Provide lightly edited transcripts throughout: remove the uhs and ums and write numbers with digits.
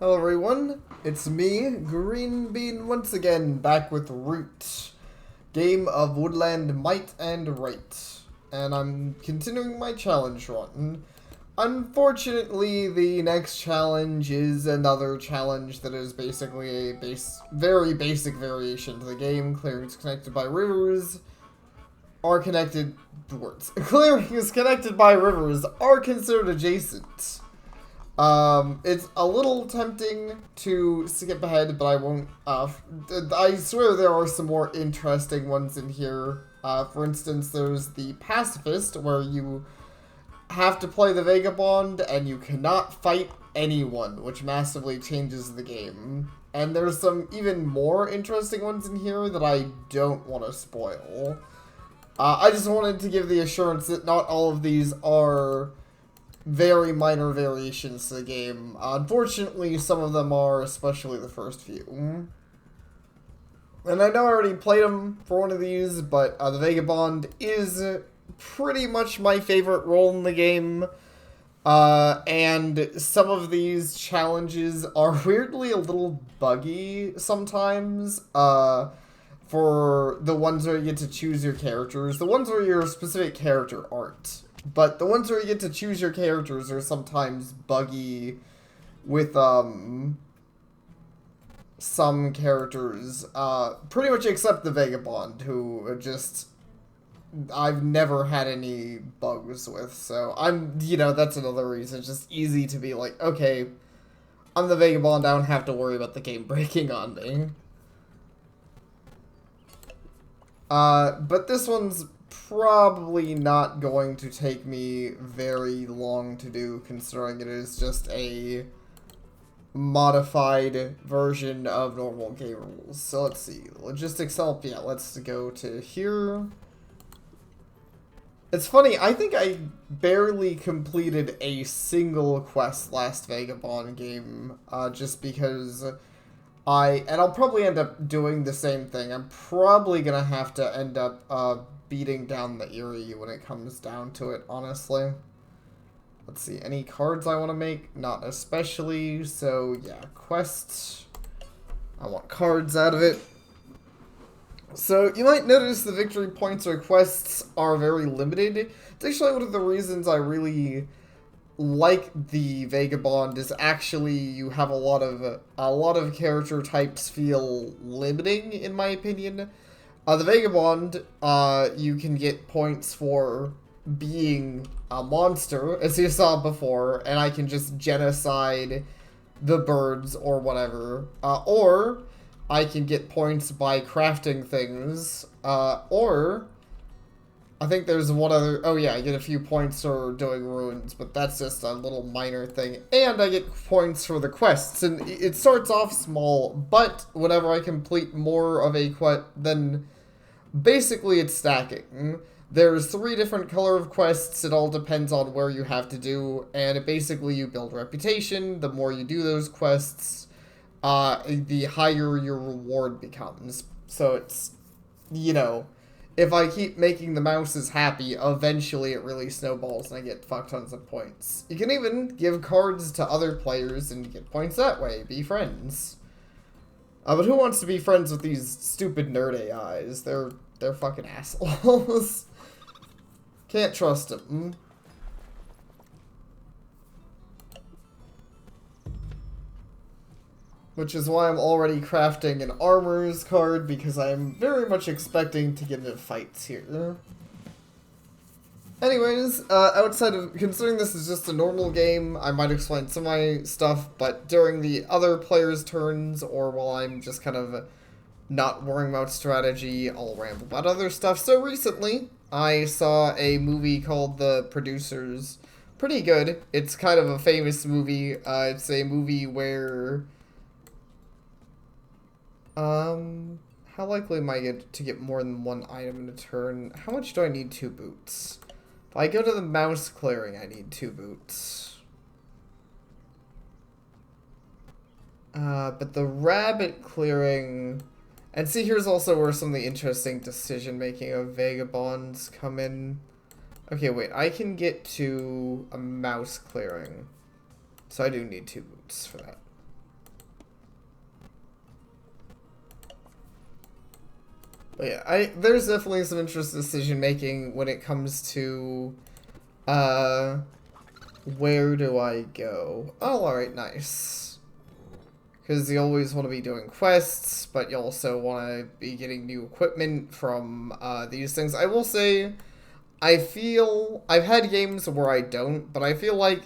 Hello everyone, it's me, Green Bean, once again, back with Root, game of Woodland Might and Right, and I'm continuing my challenge run. Unfortunately, the next challenge is another challenge that is basically a very basic variation to the game. Clearings connected by rivers are connected words. Clearings connected by rivers are considered adjacent. It's a little tempting to skip ahead, but I won't. I swear there are some more interesting ones in here. For instance, there's the Pacifist, where you have to play the Vagabond, and you cannot fight anyone, which massively changes the game. And there's some even more interesting ones in here that I don't want to spoil. I just wanted to give the assurance that not all of these are very minor variations to the game. Unfortunately, some of them are, especially the first few. And I know I already played them for one of these, but the Vagabond is pretty much my favorite role in the game. And some of these challenges are weirdly a little buggy sometimes. For the ones where you get to choose your characters. The ones where your specific character aren't. But the ones where you get to choose your characters are sometimes buggy with, some characters. Pretty much except the Vagabond, who are just, I've never had any bugs with. So that's another reason. It's just easy to be like, okay, I'm the Vagabond, I don't have to worry about the game breaking on me. But this one's probably not going to take me very long to do, considering it is just a modified version of normal game rules. So let's see. Logistics help, yeah, let's go to here. It's funny, I think I barely completed a single quest last Vagabond game, just because and I'll probably end up doing the same thing. I'm probably gonna have to end up, beating down the Erie when it comes down to it, honestly. Let's see, any cards I want to make? Not especially, so yeah, quests. I want cards out of it. So you might notice the victory points or quests are very limited. It's actually one of the reasons I really like the Vagabond is actually you have a lot of character types feel limiting, in my opinion. The Vagabond, you can get points for being a monster, as you saw before, and I can just genocide the birds or whatever. Or I can get points by crafting things, or I think there's one other, oh yeah, I get a few points for doing ruins, but that's just a little minor thing. And I get points for the quests, and it starts off small, but whenever I complete more of a quest, then basically it's stacking. There's 3 different color of quests, it all depends on where you have to do, and basically you build reputation. The more you do those quests, the higher your reward becomes. So it's, if I keep making the mouses happy, eventually it really snowballs and I get fuck tons of points. You can even give cards to other players and get points that way. Be friends. But who wants to be friends with these stupid nerd AIs? They're fucking assholes. Can't trust them. Which is why I'm already crafting an armors card, because I'm very much expecting to get into fights here. Anyways, outside of, considering this is just a normal game, I might explain some of my stuff, but during the other players' turns, or while I'm just kind of not worrying about strategy, I'll ramble about other stuff. So recently, I saw a movie called The Producers. Pretty good. It's kind of a famous movie. It's a movie where how likely am I to get more than one item in a turn? How much do I need 2 boots? If I go to the mouse clearing, I need 2 boots. But the rabbit clearing, and see, here's also where some of the interesting decision making of Vagabonds come in. Okay, wait, I can get to a mouse clearing, so I do need 2 boots for that. But yeah, there's definitely some interesting decision making when it comes to where do I go? Oh, alright, nice. Because you always want to be doing quests, but you also want to be getting new equipment from these things. I will say, I feel I've had games where I don't, but I feel like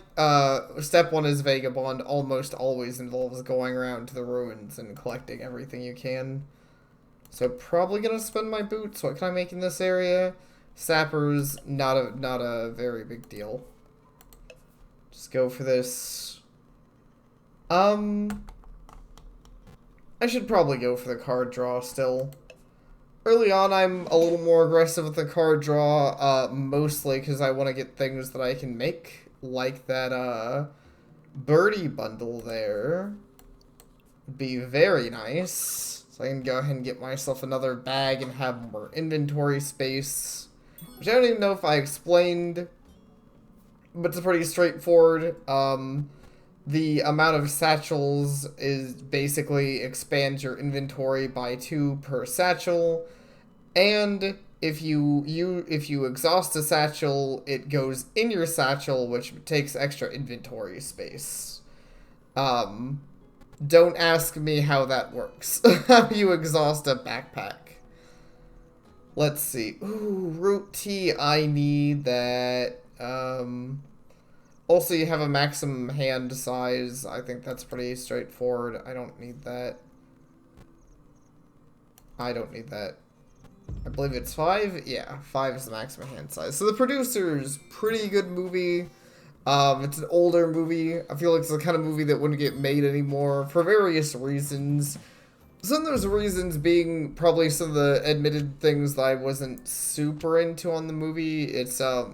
step one is Vagabond almost always involves going around to the ruins and collecting everything you can. So probably gonna spend my boots. What can I make in this area? Sappers, not a very big deal. Just go for this. I should probably go for the card draw still. Early on, I'm a little more aggressive with the card draw, mostly because I want to get things that I can make, like that, birdie bundle there. Be very nice. So I can go ahead and get myself another bag and have more inventory space. Which I don't even know if I explained, but it's pretty straightforward. The amount of satchels is basically expands your inventory by 2 per satchel, and if you exhaust a satchel, it goes in your satchel, which takes extra inventory space. Don't ask me how that works. How you exhaust a backpack. Let's see. Ooh, root tea. I need that. Also, you have a maximum hand size. I think that's pretty straightforward. I don't need that. I don't need that. I believe it's 5? Yeah, 5 is the maximum hand size. So The Producer's pretty good movie. It's an older movie. I feel like it's the kind of movie that wouldn't get made anymore for various reasons. Some of those reasons being probably some of the admitted things that I wasn't super into on the movie. It's a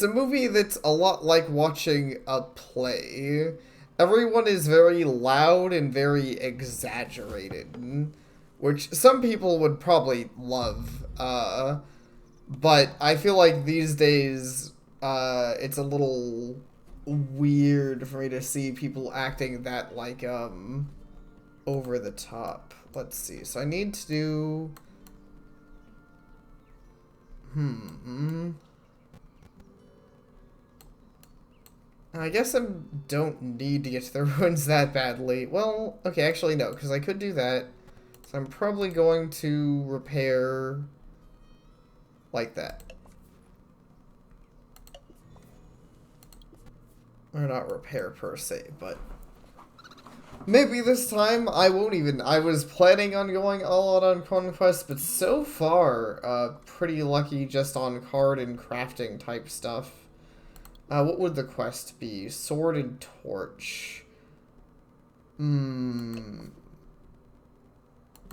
movie that's a lot like watching a play. Everyone is very loud and very exaggerated, which some people would probably love. But I feel like these days, it's a little weird for me to see people acting that, like, over the top. Let's see. So I need to do... I guess I don't need to get to the ruins that badly. Well, okay, actually no, because I could do that. So I'm probably going to repair like that. Or not repair per se, but maybe this time I won't even. I was planning on going all out on Conquest, but so far, pretty lucky just on card and crafting type stuff. What would the quest be? Sword and torch.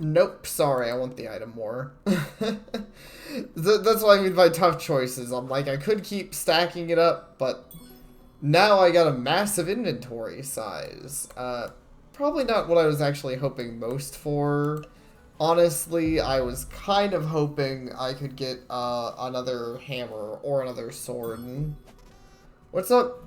Nope, sorry, I want the item more. That's what I mean by tough choices. I'm like, I could keep stacking it up, but now I got a massive inventory size. Probably not what I was actually hoping most for. Honestly, I was kind of hoping I could get another hammer or another sword. What's up,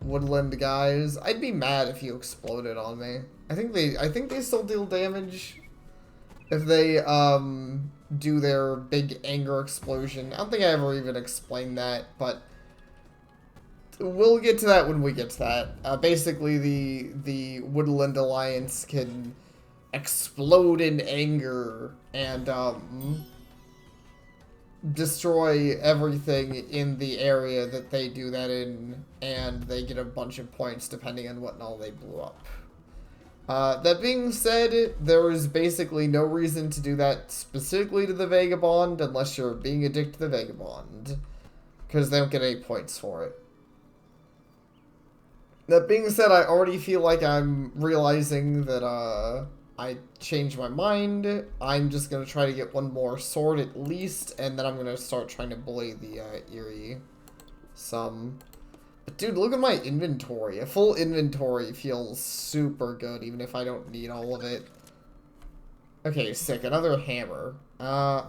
woodland guys? I'd be mad if you exploded on me. I think they still deal damage if they do their big anger explosion. I don't think I ever even explained that, but we'll get to that when we get to that. Basically, the Woodland Alliance can explode in anger and destroy everything in the area that they do that in, and they get a bunch of points depending on what and all they blew up. That being said, there is basically no reason to do that specifically to the Vagabond unless you're being addicted to the Vagabond, because they don't get any points for it. That being said, I already feel like I'm realizing that I changed my mind. I'm just going to try to get one more sword at least, and then I'm going to start trying to bully the Eerie some. But dude, look at my inventory. A full inventory feels super good, even if I don't need all of it. Okay, sick. Another hammer.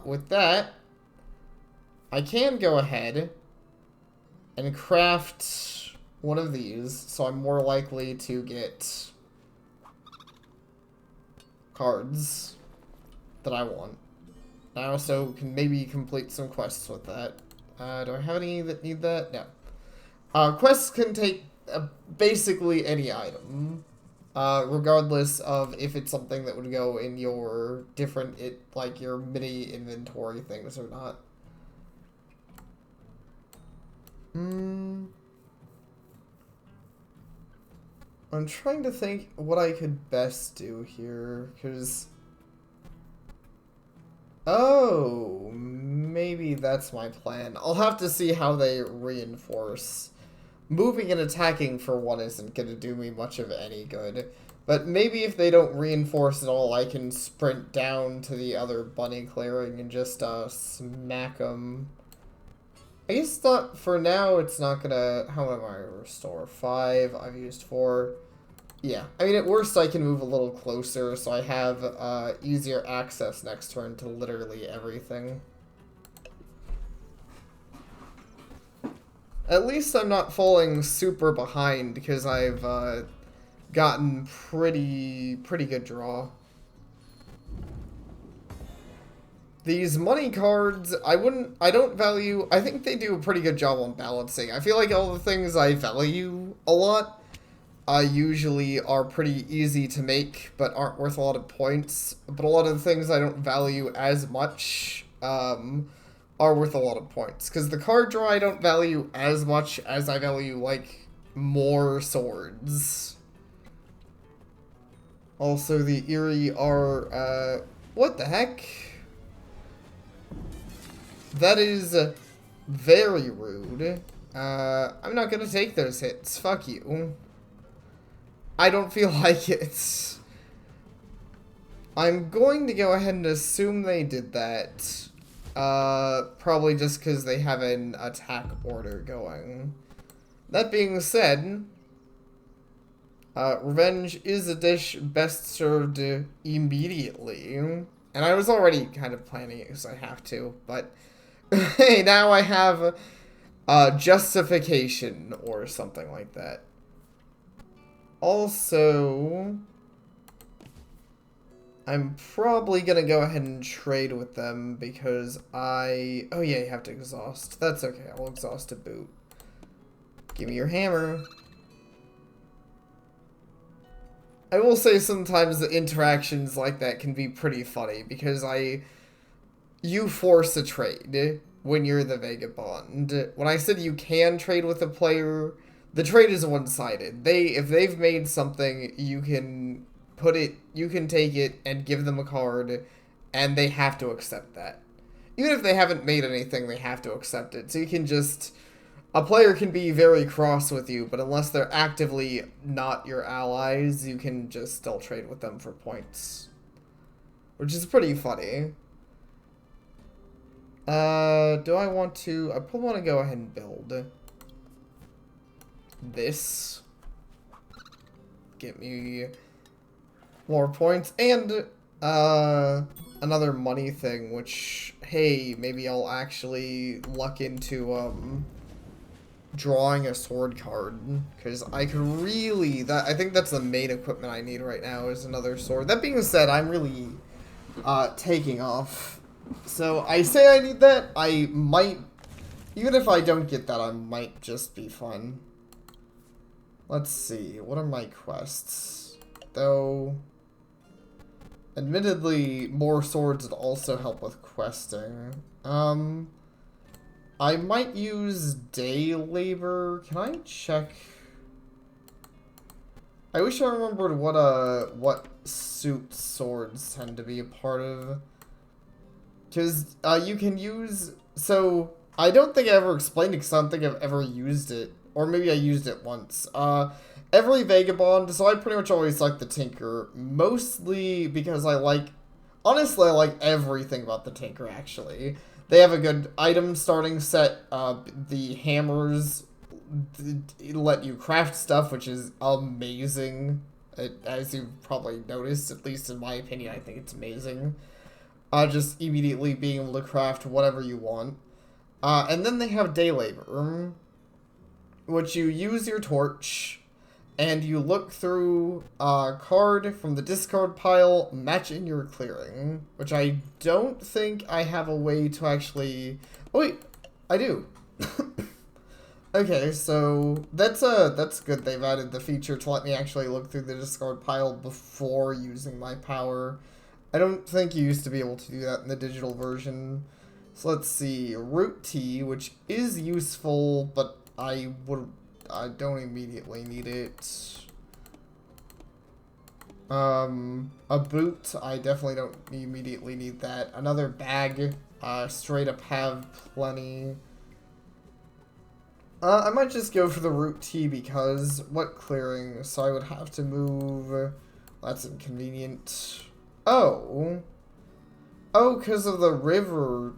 With that, I can go ahead and craft one of these, so I'm more likely to get cards that I want. I also can maybe complete some quests with that. Do I have any that need that? No. Quests can take basically any item, regardless of if it's something that would go in your different, like your mini inventory things or not. I'm trying to think what I could best do here, because... Oh, maybe that's my plan. I'll have to see how they reinforce. Moving and attacking, for one, isn't going to do me much of any good. But maybe if they don't reinforce at all, I can sprint down to the other bunny clearing and just smack them. I guess not, for now, it's not going to... How am I restore? 5, I've used 4... Yeah, I mean, at worst, I can move a little closer, so I have easier access next turn to literally everything. At least I'm not falling super behind, because I've gotten pretty good draw. These money cards, I don't value... I think they do a pretty good job on balancing. I feel like all the things I value a lot usually are pretty easy to make, but aren't worth a lot of points. But a lot of the things I don't value as much are worth a lot of points. Because the card draw I don't value as much as I value, like, more swords. Also, the Eerie are, what the heck? That is very rude. I'm not gonna take those hits. Fuck you. I don't feel like it. I'm going to go ahead and assume they did that. Probably just because they have an attack order going. That being said, revenge is a dish best served immediately. And I was already kind of planning it because I have to, but hey, now I have justification or something like that. Also, I'm probably gonna go ahead and trade with them because oh yeah, you have to exhaust. That's okay, I'll exhaust a boot. Give me your hammer. I will say sometimes the interactions like that can be pretty funny because you force a trade when you're the Vagabond. When I said you can trade with a player, the trade is one-sided. If they've made something, you can take it and give them a card, and they have to accept that. Even if they haven't made anything, they have to accept it. So you can just... A player can be very cross with you, but unless they're actively not your allies, you can just still trade with them for points. Which is pretty funny. Do I want to... I probably want to go ahead and build this. Get me more points. And, another money thing, which, hey, maybe I'll actually luck into, drawing a sword card. Because I could really... I think that's the main equipment I need right now is another sword. That being said, I'm really, taking off. So, I say I need that. I might... Even if I don't get that, I might just be fine. Let's see, what are my quests? Though, admittedly, more swords would also help with questing. I might use day labor. Can I check? I wish I remembered what suit swords tend to be a part of. Because, you can use, so, I don't think I ever explained it because I don't think I've ever used it. Or maybe I used it once. Every Vagabond, so I pretty much always like the Tinker. Mostly because honestly, I like everything about the Tinker, actually. They have a good item starting set. The hammers let you craft stuff, which is amazing. As you've probably noticed, at least in my opinion, I think it's amazing. Just immediately being able to craft whatever you want. And then they have day labor, which you use your torch, and you look through a card from the discard pile matching your clearing, which I don't think I have a way to actually... Oh, wait, I do. Okay, so that's good. They've added the feature to let me actually look through the discard pile before using my power. I don't think you used to be able to do that in the digital version. So let's see, Root Tea, which is useful, but I don't immediately need it. A boot, I definitely don't immediately need that. Another bag, straight up have plenty. I might just go for the Root Tea because what clearing? So I would have to move. That's inconvenient. Oh. Oh, because of the river.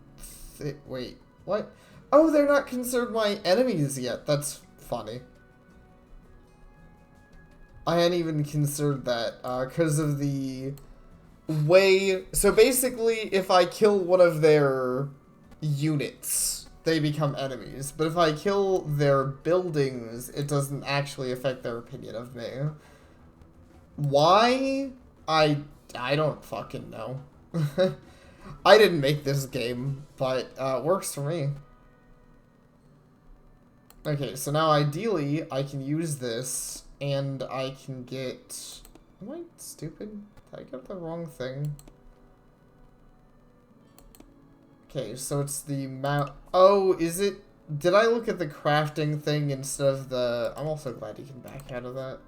Wait, what? Oh, they're not considered my enemies yet. That's funny. I hadn't even considered that because of the way. So basically, if I kill one of their units, they become enemies. But if I kill their buildings, it doesn't actually affect their opinion of me. Why? I don't fucking know. I didn't make this game, but it works for me. Okay, so now ideally, I can use this, and I can get... Am I stupid? Did I get the wrong thing? Okay, so it's the mount. Oh, is it? Did I look at the crafting thing instead of the... I'm also glad you can back out of that.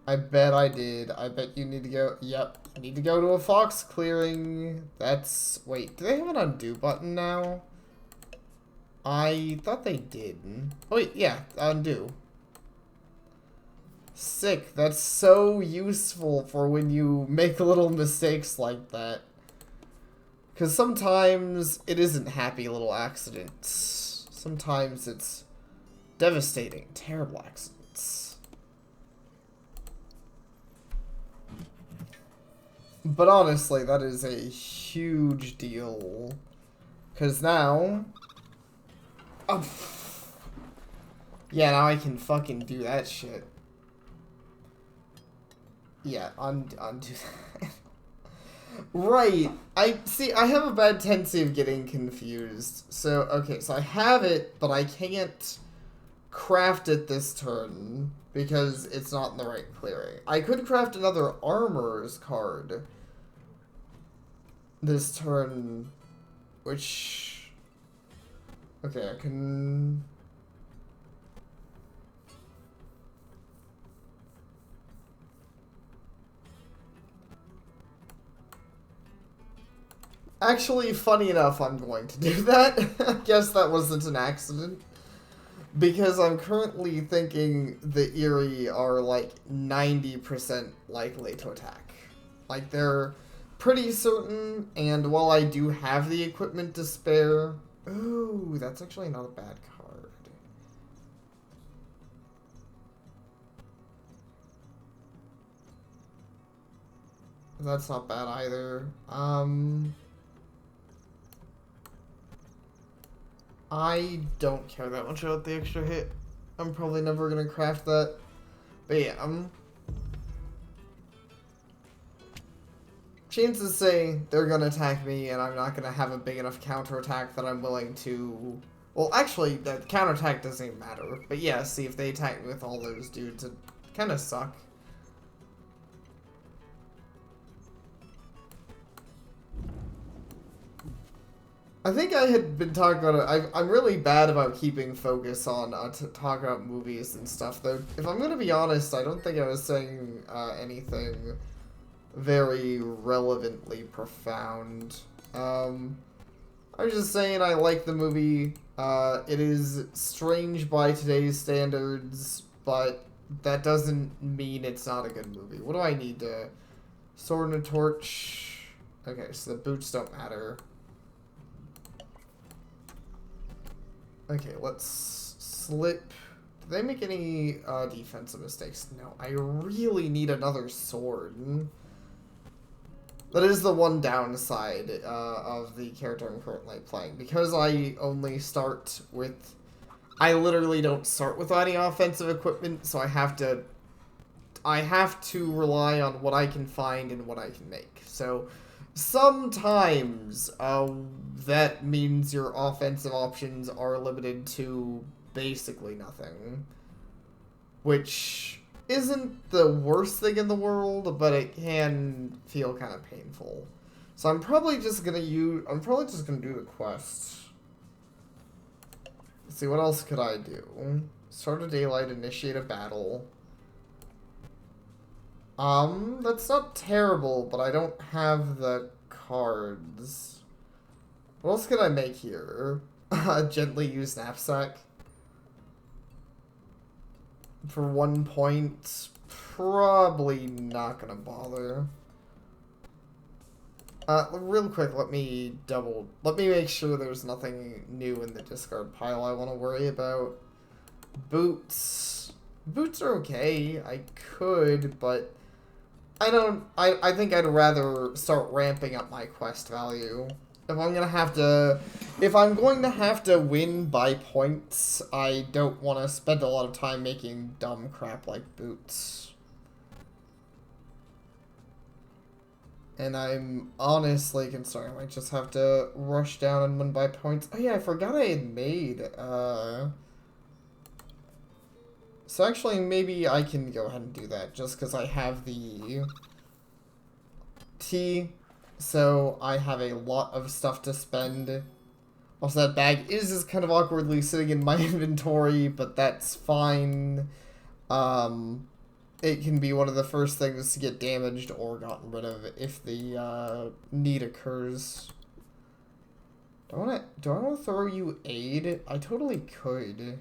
I bet I did. I bet you need to go... Yep, I need to go to a fox clearing. That's... Wait, do they have an undo button now? I thought they did. Oh, wait, yeah, undo. Sick. That's so useful for when you make little mistakes like that. Because sometimes it isn't happy little accidents. Sometimes it's devastating, terrible accidents. But honestly, that is a huge deal. Because now... Oh. Yeah, now I can fucking do that shit. Yeah, undo that. Right. I have a bad tendency of getting confused. So, okay, so I have it, but I can't craft it this turn because it's not in the right clearing. I could craft another armor's card this turn, which... Okay, I can... Actually, funny enough, I'm going to do that. I guess that wasn't an accident. Because I'm currently thinking the Eerie are like 90% likely to attack. Like, they're pretty certain, and while I do have the equipment to spare... Ooh, that's actually not a bad card. That's not bad either. I don't care that much about the extra hit. I'm probably never gonna craft that. But yeah, chances say they're gonna attack me and I'm not gonna have a big enough counterattack that I'm willing to... Well, actually, the counterattack doesn't even matter. But yeah, see, if they attack me with all those dudes, it kinda suck. I think I had been talking about it. I'm really bad about keeping focus on talking about movies and stuff, though. If I'm going to be honest, I don't think I was saying anything very relevantly profound. I was just saying I like the movie. It is strange by today's standards, but that doesn't mean it's not a good movie. What do I need to... Sword and a torch. Okay, so the boots don't matter. Okay, let's slip. Did they make any defensive mistakes? No, I really need another sword. That is the one downside of the character I'm currently playing. Because I only start with I literally don't start with any offensive equipment, so I have to rely on what I can find and what I can make. So sometimes that means your offensive options are limited to basically nothing, which isn't the worst thing in the world, but it can feel kind of painful. So I'm probably just gonna do the quest. Let's see, what else could I do? Start a daylight, initiate a battle. That's not terrible, but I don't have the cards. What else can I make here? Gently use knapsack. For 1 point, probably not gonna bother. Real quick, let me make sure there's nothing new in the discard pile I want to worry about. Boots. Boots are okay. I could, but I think I'd rather start ramping up my quest value. If I'm going to have to win by points, I don't want to spend a lot of time making dumb crap like boots. And I'm honestly concerned I might just have to rush down and win by points. Oh yeah, I forgot I had made, so actually, maybe I can go ahead and do that, just because I have the tea, so I have a lot of stuff to spend. Also, that bag is just kind of awkwardly sitting in my inventory, but that's fine. It can be one of the first things to get damaged or gotten rid of if the need occurs. Do I want to throw you aid? I totally could.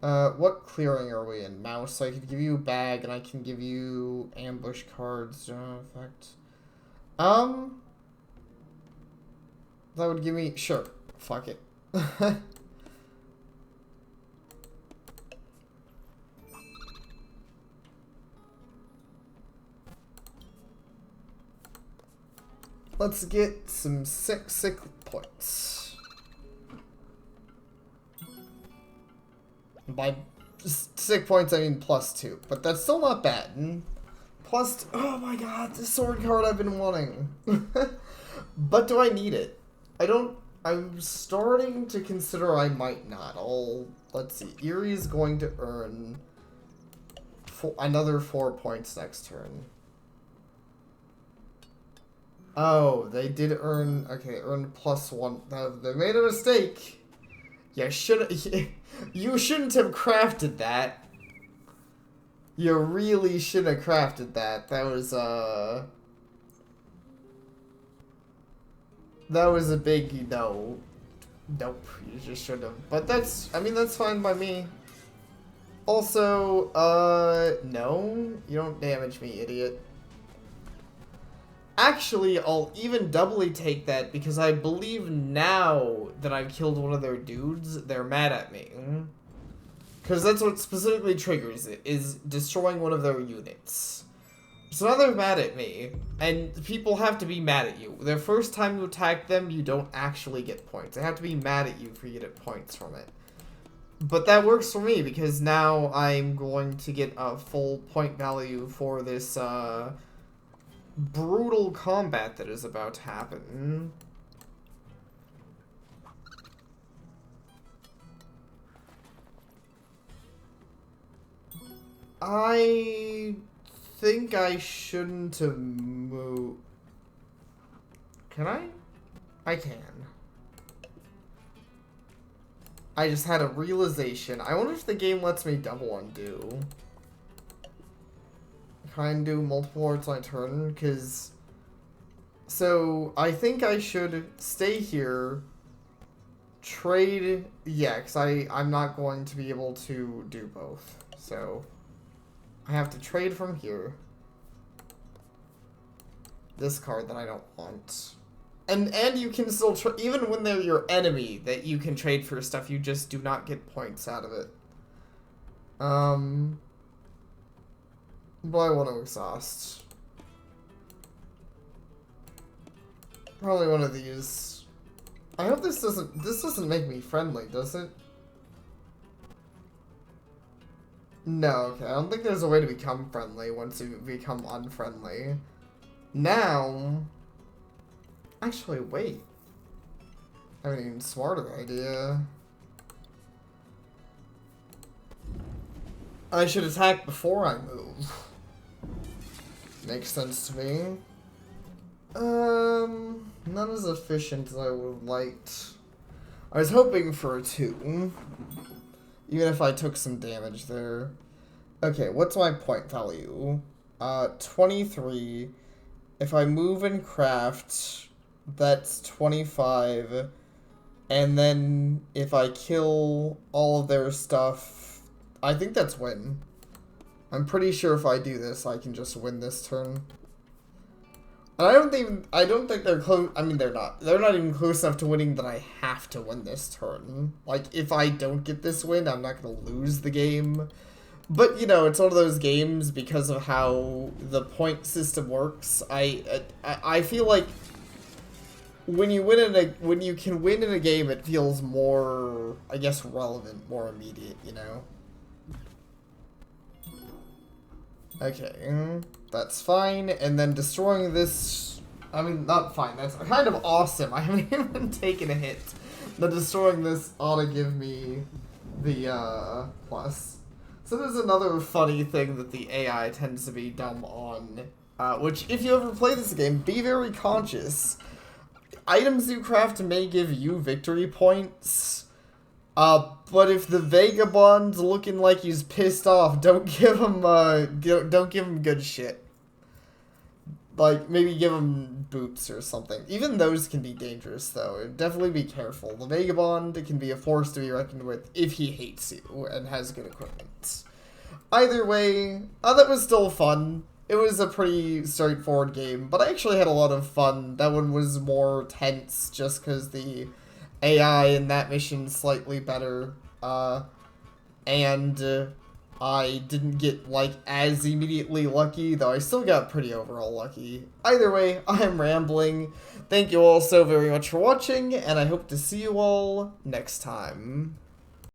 What clearing are we in? Mouse. So I could give you a bag, and I can give you ambush cards. Effect. That would give me... Sure. Fuck it. Let's get some sick points. By sick points, I mean +2, but that's still not bad. Oh my god, the sword card I've been wanting. But do I need it? I'm starting to consider I might not. Let's see. Erie is going to earn another 4 points next turn. Oh, they did earn, okay, earned +1. They made a mistake. You shouldn't have crafted that. You really shouldn't have crafted that. That was a big no. Nope, you just should have. But that's fine by me. Also, no, you don't damage me, idiot. Actually, I'll even doubly take that because I believe now that I've killed one of their dudes, they're mad at me. Because that's what specifically triggers it, is destroying one of their units. So now they're mad at me, and people have to be mad at you. The first time you attack them, you don't actually get points. They have to be mad at you for you to get points from it. But that works for me, because now I'm going to get a full point value for this, brutal combat that is about to happen. I think I shouldn't have moved. Can I? I can. I just had a realization. I wonder if the game lets me double undo. Can I do multiple words on my turn? Because... So, I think I should stay here, trade... Yeah, because I'm not going to be able to do both. So, I have to trade from here. This card that I don't want. And you can still... Even when they're your enemy, that you can trade for stuff, you just do not get points out of it. But I want to exhaust. Probably one of these. I hope this doesn't make me friendly, does it? No, okay. I don't think there's a way to become friendly once you become unfriendly. Now... Actually, wait. I have an even smarter idea. I should attack before I move. Makes sense to me. Not as efficient as I would have liked. I was hoping for a 2. Even if I took some damage there. Okay, what's my point value? 23. If I move and craft, that's 25. And then if I kill all of their stuff, I think that's win. I'm pretty sure if I do this, I can just win this turn. And I don't think they're close. I mean, they're not. They're not even close enough to winning that I have to win this turn. Like, if I don't get this win, I'm not going to lose the game. But, you know, it's one of those games because of how the point system works. I feel like when you can win in a game, it feels more, I guess, relevant, more immediate, you know? Okay, that's fine, and then destroying this, I mean, not fine, that's kind of awesome. I haven't even taken a hit. The destroying this ought to give me the, plus. So there's another funny thing that the AI tends to be dumb on, which, if you ever play this game, be very conscious. Items you craft may give you victory points, but if the vagabond's looking like he's pissed off, don't give him good shit. Like, maybe give him boots or something. Even those can be dangerous, though. Definitely be careful. The vagabond can be a force to be reckoned with if he hates you and has good equipment. Either way, that was still fun. It was a pretty straightforward game, but I actually had a lot of fun. That one was more tense just because the AI in that mission slightly better, and I didn't get, like, as immediately lucky, though I still got pretty overall lucky. Either way, I'm rambling. Thank you all so very much for watching, and I hope to see you all next time.